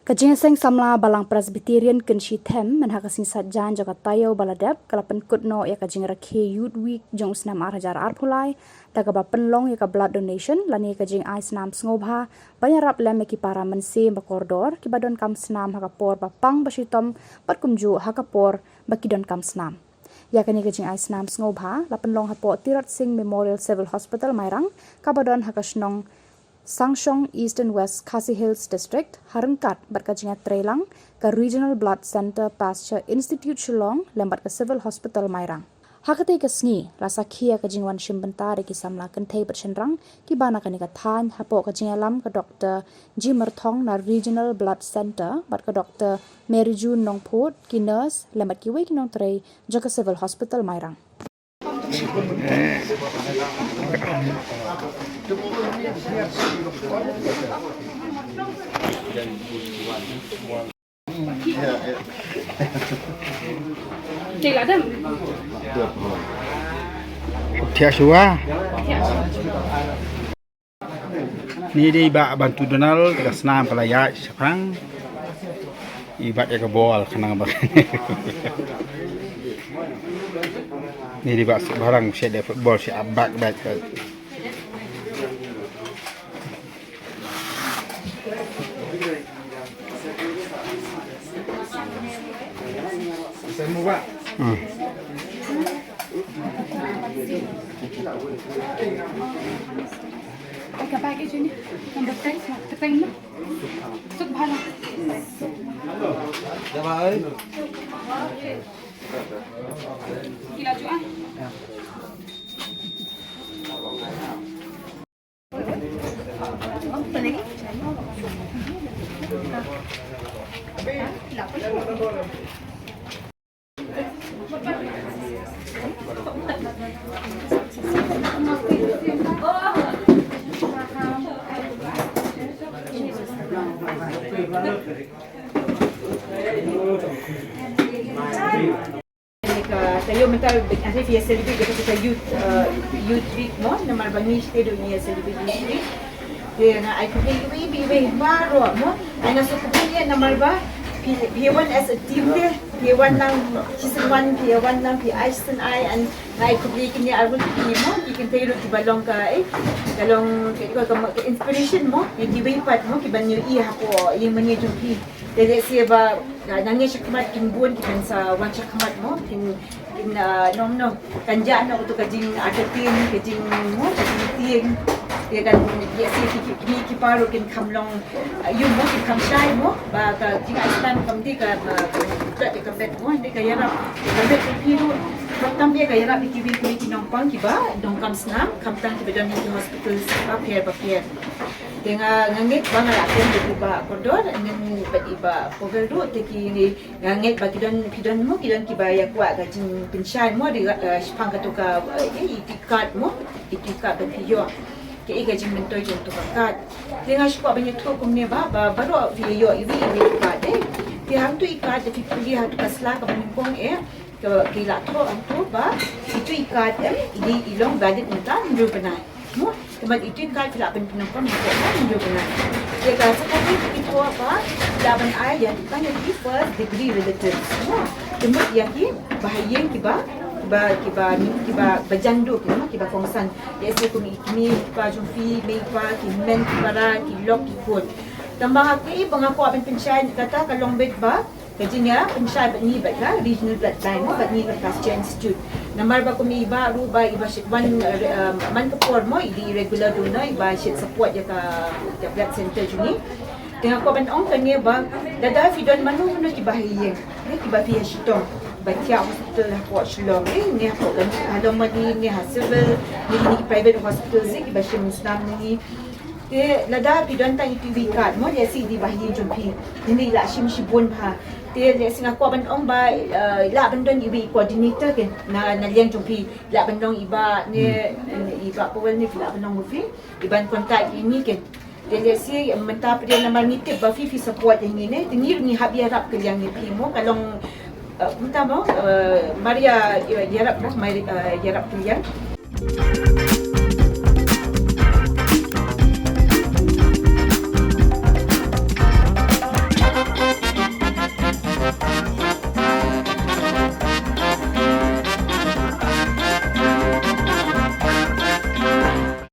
Kajing Samla Balang Presbyterian Kynshithem menhakasing satjan jagat tayo baladep kala Pynkut no ya kajing rakhe youth week jong Snam arhajar arphulai daga ba penlong ya ka blood donation lani kajing ai Snam Sngewbha banyarap lem ki para mense bakordor ki badon kam Snam hakapor bapang basitom patkumju hakapor bakidon kam Snam ya kani kajing ai Snam Sngewbha la penlong hapo Tirat Singh Memorial Civil Hospital Mairang kabadon hakasnong Shillong East and West Khasi Hills District harengkat berkajinga trelang ke Regional Blood Center Pasture Institute Shillong lembat ke Civil Hospital Mairang. Hakati ke Sngi rasa kia kajingwan shimbentari ki Samla kentei bersenrang ki bana kani ka than hapo kajinga lam ke Dr. Jimerthong na Regional Blood Center bat ke Dr. Merijun Nongput ki nurse lembat ki wei ki nong trei jaka Civil Hospital Mairang. Ni di ba bantu donal ke Snam Meghalaya sekarang ibat ya ke bol kena ba ni di ba barang si ada football si abak bat ke Sngewbha. Cái package ini, number 10, tekan na. Sngewbha. Dạ ơi. Kila jual. Apa lagi? Tayo mental asal dia celebrate kita youth week mo na marbani stedo niya celebrate youth week dia na ay kubi baro mo ay nasukupinya na marba P1 as a team dia P1 lang season 1 P1 lang P1 ay and na ay kubi kanya arul mo ikin tayo ti balong ka kalong inspiration mo yung giwipat mo kibanyo iya po yung manya jumpi dede siya ba nangya siya kamat kinbuan kiban sa wan siya kamat mo kin no kanja no to kajing atatin kajing mo kajing tieng dia kan dia si ki paro kin kamlong yun mo kin kamshay mo ba ka jing istan kamti ka ka bet mo hindi ka yarap ka bet piro Pertama dia kaya nak pergi kinompang kiba dong kam Snam kamtang kiba don di hospital papier dengan ngangit bang laten di ba kodor dengan iba povel ru teki ni ngangit bagi don pidon mo kidon kiba ya kuat gajin pensyan mo di spang katuka itikat mo itikat bepiyo ke gajin mentoi untuk kat dengan spa banyak tu kumne ba baru video iwi kat dia hantu ikat di pilih hatu kasla ka banimpong kila to antu ba itu ikat di ilong badet entah ndio benai mo teman itu ikat kila penempam ndio benai dia kata tadi itu apa laban ayat kan di first degree relatives mo teman yang ki bahaya kiba bajandu kiba kongsan ya se kumi kiba jumfi meipa kimen kibara kilok kikut tambah aki bangaku apen pensyan kata kalong bed ba kajinya pensyan ni ba regional blood line mo ba ni Pasture Institute namar ba kumi iba ruba iba shitwan man kapor mo di regular do na iba shit support ya ka blood center juni dengan ko ban ong kanya ba dada fidon manu no kibahiye ni kibahiye shitong batia hospital ko Shillong ni ko kan halong madi ni civil ni private hospital zi kibashim Snam ni te lada pidon tang TV card mo dia si di bahiye jumpi ni la shim shibun ha te le singa ko ban ong ba la bandon ibi coordinator ke na liang jumpi la bandong iba ni iba powel ni la bandong mufi iban kontak ini ke dia si mentah dia nama nitip ba fifi support yang ini tingir ni hab yarap ke yang ni pimo kalong mentah mo Maria yarap mo yarap ke yang